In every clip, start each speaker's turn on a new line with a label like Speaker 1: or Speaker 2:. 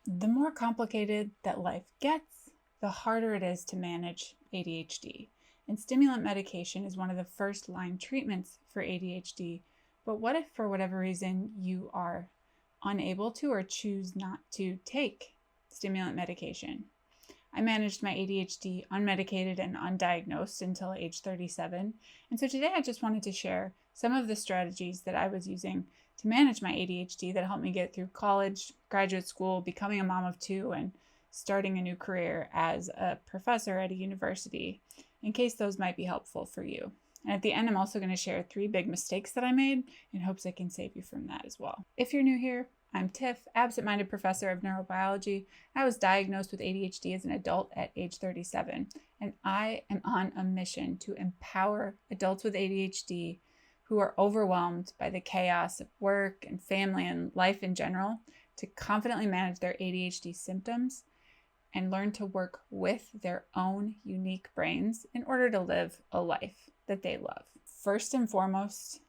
Speaker 1: The more complicated that life gets, the harder it is to manage ADHD. And stimulant medication is one of the first line treatments for ADHD. But what if, for whatever reason, you are unable to or choose not to take stimulant medication? I managed my ADHD unmedicated and undiagnosed until age 37. And so today I just wanted to share some of the strategies that I was using to manage my ADHD that helped me get through college, graduate school, becoming a mom of two, and starting a new career as a professor at a university, in case those might be helpful for you. And at the end, I'm also going to share 3 big mistakes that I made in hopes I can save you from that as well. If you're new here, I'm Tiff, absent-minded professor of neurobiology. I was diagnosed with ADHD as an adult at age 37, and I am on a mission to empower adults with ADHD who are overwhelmed by the chaos of work and family and life in general to confidently manage their ADHD symptoms and learn to work with their own unique brains in order to live a life that they love. First and foremost,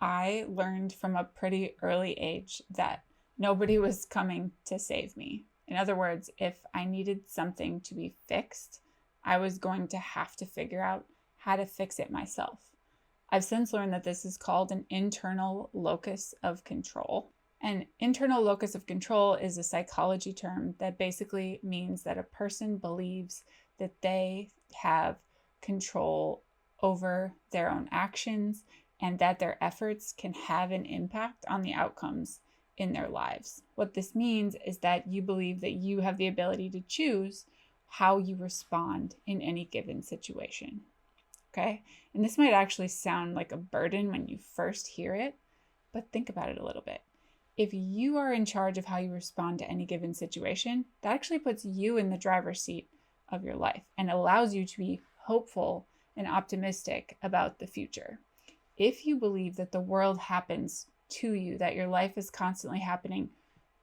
Speaker 1: I learned from a pretty early age that nobody was coming to save me. In other words, if I needed something to be fixed, I was going to have to figure out how to fix it myself. I've since learned that this is called an internal locus of control. An internal locus of control is a psychology term that basically means that a person believes that they have control over their own actions and that their efforts can have an impact on the outcomes in their lives. What this means is that you believe that you have the ability to choose how you respond in any given situation. Okay? And this might actually sound like a burden when you first hear it, but think about it a little bit. If you are in charge of how you respond to any given situation, that actually puts you in the driver's seat of your life and allows you to be hopeful and optimistic about the future. If you believe that the world happens to you, that your life is constantly happening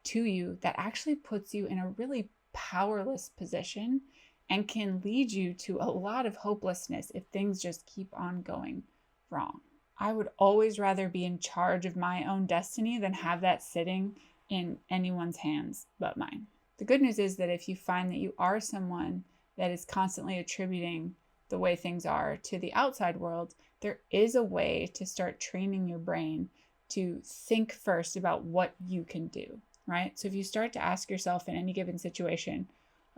Speaker 1: to you, that actually puts you in a really powerless position and can lead you to a lot of hopelessness if things just keep on going wrong. I would always rather be in charge of my own destiny than have that sitting in anyone's hands but mine. The good news is that if you find that you are someone that is constantly attributing the way things are to the outside world, there is a way to start training your brain to think first about what you can do, right? So if you start to ask yourself in any given situation,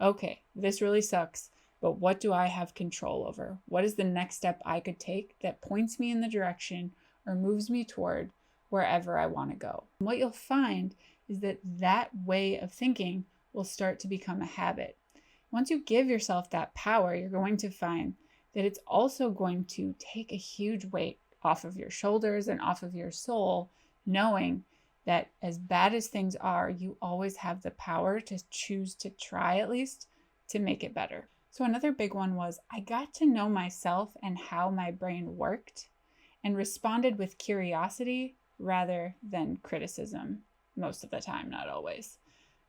Speaker 1: okay, this really sucks, but what do I have control over? What is the next step I could take that points me in the direction or moves me toward wherever I want to go? And what you'll find is that that way of thinking will start to become a habit. Once you give yourself that power, you're going to find that it's also going to take a huge weight off of your shoulders and off of your soul, knowing that as bad as things are, you always have the power to choose to try at least to make it better. So another big one was I got to know myself and how my brain worked and responded with curiosity rather than criticism most of the time, not always.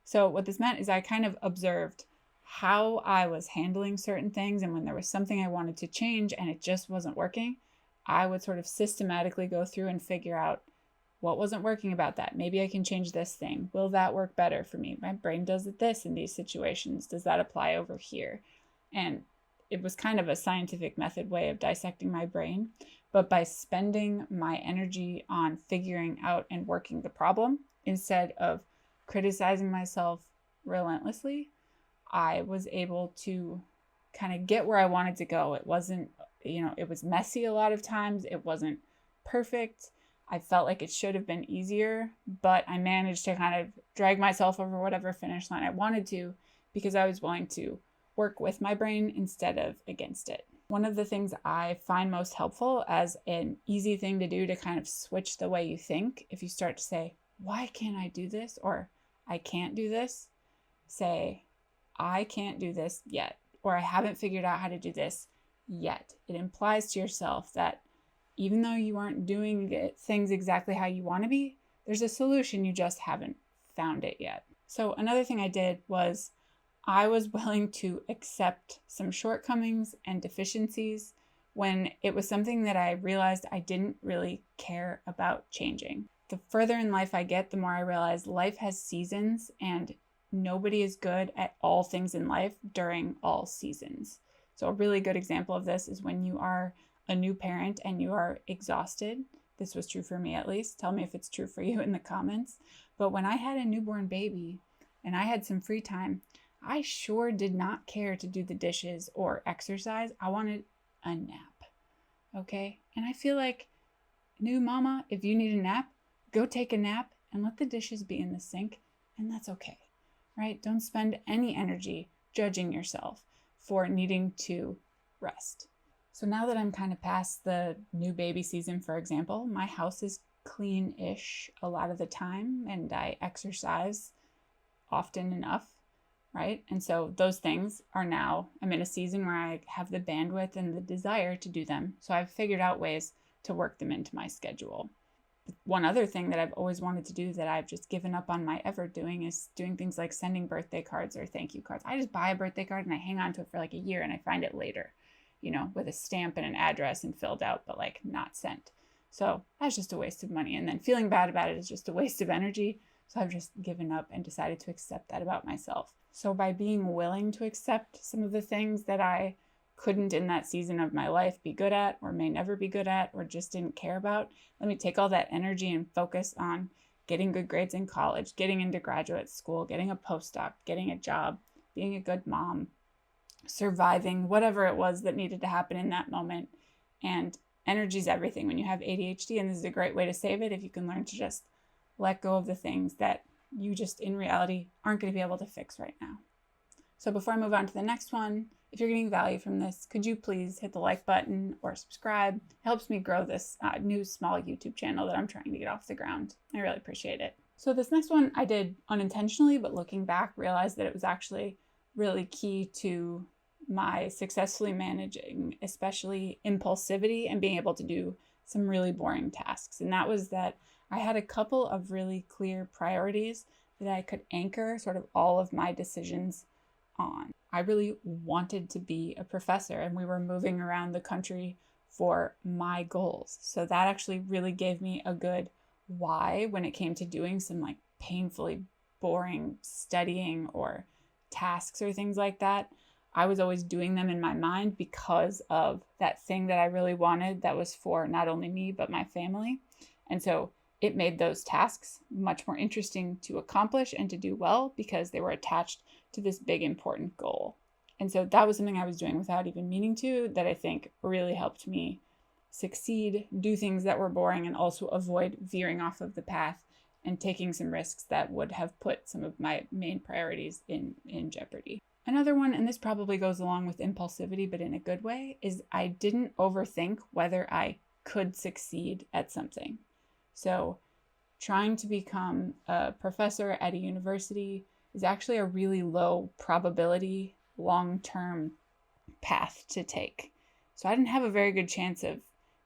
Speaker 1: So what this meant is I kind of observed how I was handling certain things, and when there was something I wanted to change and it just wasn't working, I would sort of systematically go through and figure out what wasn't working about that. Maybe I can change this thing. Will that work better for me? My brain does this in these situations. Does that apply over here? And it was kind of a scientific method way of dissecting my brain. But by spending my energy on figuring out and working the problem instead of criticizing myself relentlessly, I was able to kind of get where I wanted to go. It wasn't, it was messy a lot of times. It wasn't perfect. I felt like it should have been easier, but I managed to kind of drag myself over whatever finish line I wanted to because I was willing to work with my brain instead of against it. One of the things I find most helpful as an easy thing to do to kind of switch the way you think, if you start to say, why can't I do this? Or I can't do this, say, I can't do this yet, or I haven't figured out how to do this yet. It implies to yourself that even though you aren't doing things exactly how you want to be, there's a solution, you just haven't found it yet. So another thing I did was I was willing to accept some shortcomings and deficiencies when it was something that I realized I didn't really care about changing. The further in life I get, the more I realize life has seasons, and nobody is good at all things in life during all seasons. So a really good example of this is when you are a new parent and you are exhausted. This was true for me, at least. Tell me if it's true for you in the comments. But when I had a newborn baby and I had some free time, I sure did not care to do the dishes or exercise. I wanted a nap. Okay? And I feel like, new mama, if you need a nap, go take a nap and let the dishes be in the sink, and that's okay, right? Don't spend any energy judging yourself for needing to rest. So now that I'm kind of past the new baby season, for example, my house is clean-ish a lot of the time, and I exercise often enough, right? And so those things are now, I'm in a season where I have the bandwidth and the desire to do them. So I've figured out ways to work them into my schedule. One other thing that I've always wanted to do that I've just given up on my ever doing is doing things like sending birthday cards or thank you cards. I just buy a birthday card and I hang on to it for like a year and I find it later, with a stamp and an address and filled out, but like not sent. So that's just a waste of money. And then feeling bad about it is just a waste of energy. So I've just given up and decided to accept that about myself. So by being willing to accept some of the things that I couldn't in that season of my life be good at, or may never be good at, or just didn't care about, let me take all that energy and focus on getting good grades in college, getting into graduate school, getting a postdoc, getting a job, being a good mom, surviving whatever it was that needed to happen in that moment. And energy is everything when you have ADHD, and this is a great way to save it if you can learn to just let go of the things that you just in reality aren't going to be able to fix right now. So before I move on to the next one, if you're getting value from this, could you please hit the like button or subscribe? It helps me grow this new small YouTube channel that I'm trying to get off the ground. I really appreciate it. So this next one I did unintentionally, but looking back, realized that it was actually really key to my successfully managing, especially impulsivity and being able to do some really boring tasks. And that was that I had a couple of really clear priorities that I could anchor sort of all of my decisions on. I really wanted to be a professor, and we were moving around the country for my goals. So that actually really gave me a good why when it came to doing some like painfully boring studying or tasks or things like that. I was always doing them in my mind because of that thing that I really wanted that was for not only me, but my family. And so it made those tasks much more interesting to accomplish and to do well because they were attached to this big important goal. And so that was something I was doing without even meaning to, that I think really helped me succeed, do things that were boring, and also avoid veering off of the path and taking some risks that would have put some of my main priorities in jeopardy. Another one, and this probably goes along with impulsivity, but in a good way, is I didn't overthink whether I could succeed at something. So trying to become a professor at a university is actually a really low probability, long-term path to take. So I didn't have a very good chance of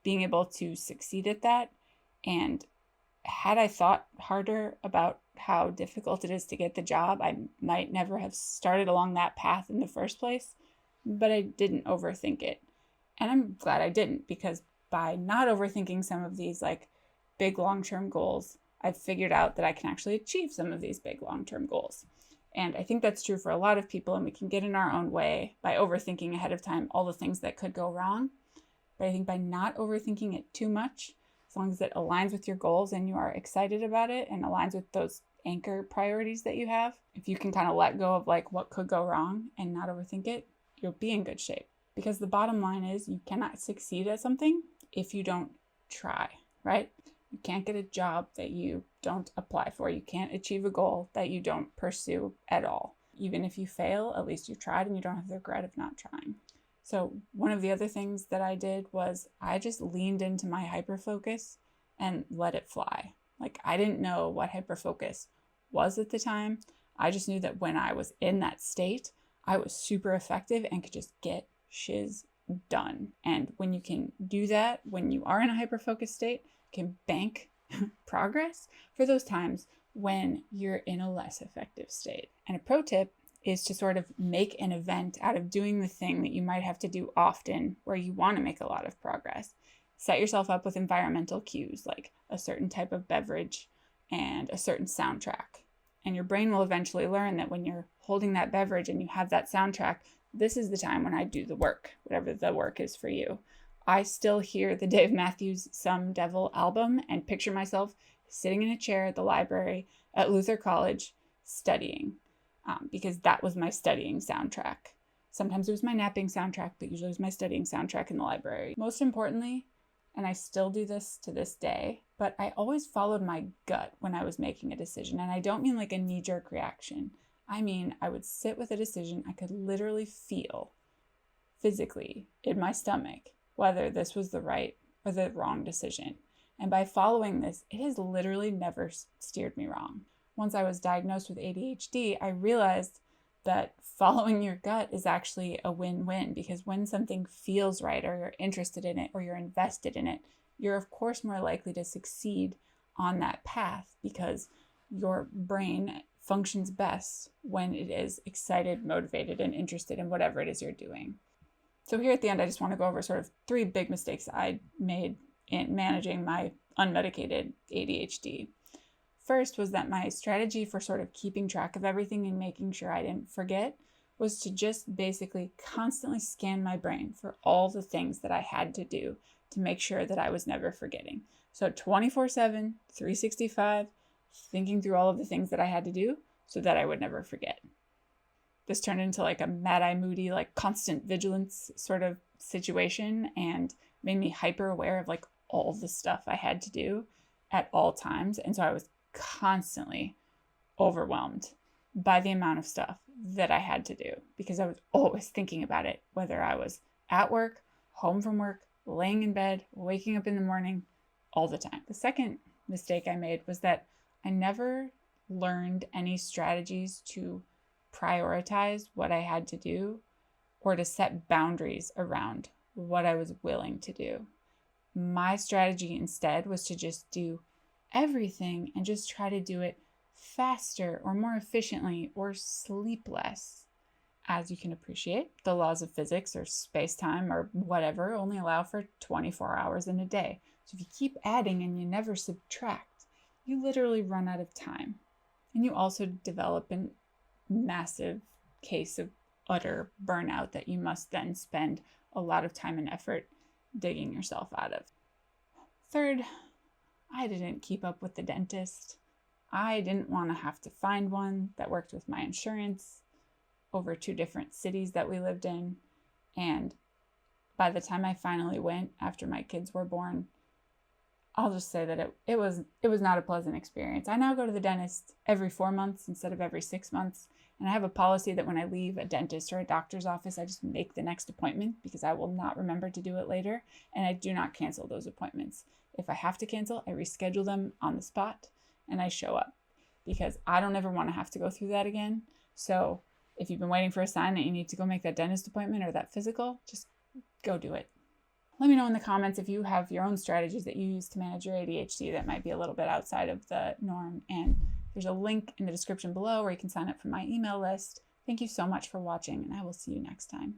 Speaker 1: being able to succeed at that. And had I thought harder about how difficult it is to get the job, I might never have started along that path in the first place, but I didn't overthink it. And I'm glad I didn't, because by not overthinking some of these like big long-term goals, I've figured out that I can actually achieve some of these big long-term goals. And I think that's true for a lot of people, and we can get in our own way by overthinking ahead of time all the things that could go wrong. But I think by not overthinking it too much, as long as it aligns with your goals and you are excited about it and aligns with those anchor priorities that you have, if you can kind of let go of like what could go wrong and not overthink it, you'll be in good shape. Because the bottom line is you cannot succeed at something if you don't try, right? You can't get a job that you don't apply for. You can't achieve a goal that you don't pursue at all. Even if you fail, at least you tried and you don't have the regret of not trying. So one of the other things that I did was I just leaned into my hyperfocus and let it fly. Like, I didn't know what hyperfocus was at the time. I just knew that when I was in that state, I was super effective and could just get shiz done. And when you can do that, when you are in a hyperfocused state, you can bank progress for those times when you're in a less effective state. And a pro tip is to sort of make an event out of doing the thing that you might have to do often where you want to make a lot of progress. Set yourself up with environmental cues like a certain type of beverage and a certain soundtrack. And your brain will eventually learn that when you're holding that beverage and you have that soundtrack, this is the time when I do the work, whatever the work is for you. I still hear the Dave Matthews Some Devil album and picture myself sitting in a chair at the library at Luther College studying, because that was my studying soundtrack. Sometimes it was my napping soundtrack, but usually it was my studying soundtrack in the library. Most importantly, and I still do this to this day, but I always followed my gut when I was making a decision. And I don't mean like a knee-jerk reaction. I mean, I would sit with a decision I could literally feel physically in my stomach whether this was the right or the wrong decision. And by following this, it has literally never steered me wrong. Once I was diagnosed with ADHD, I realized that following your gut is actually a win-win, because when something feels right or you're interested in it or you're invested in it, you're of course more likely to succeed on that path, because your brain functions best when it is excited, motivated, and interested in whatever it is you're doing. So here at the end, I just want to go over sort of 3 big mistakes I made in managing my unmedicated ADHD. First was that my strategy for sort of keeping track of everything and making sure I didn't forget was to just basically constantly scan my brain for all the things that I had to do to make sure that I was never forgetting. So 24/7, 365, thinking through all of the things that I had to do so that I would never forget. This turned into like a Mad Eye Moody, like constant vigilance sort of situation, and made me hyper aware of like all the stuff I had to do at all times. And so I was constantly overwhelmed by the amount of stuff that I had to do, because I was always thinking about it, whether I was at work, home from work, laying in bed, waking up in the morning, all the time. The second mistake I made was that I never learned any strategies to prioritize what I had to do or to set boundaries around what I was willing to do. My strategy instead was to just do everything and just try to do it faster or more efficiently or sleep less. As you can appreciate, the laws of physics or space-time or whatever only allow for 24 hours in a day. So if you keep adding and you never subtract, you literally run out of time. And you also develop a massive case of utter burnout that you must then spend a lot of time and effort digging yourself out of. Third, I didn't keep up with the dentist. I didn't want to have to find one that worked with my insurance over 2 different cities that we lived in. And by the time I finally went after my kids were born, I'll just say that it was not a pleasant experience. I now go to the dentist every 4 months instead of every 6 months. And I have a policy that when I leave a dentist or a doctor's office, I just make the next appointment, because I will not remember to do it later. And I do not cancel those appointments. If I have to cancel, I reschedule them on the spot and I show up, because I don't ever want to have to go through that again. So if you've been waiting for a sign that you need to go make that dentist appointment or that physical, just go do it. Let me know in the comments if you have your own strategies that you use to manage your ADHD that might be a little bit outside of the norm. And there's a link in the description below where you can sign up for my email list. Thank you so much for watching, and I will see you next time.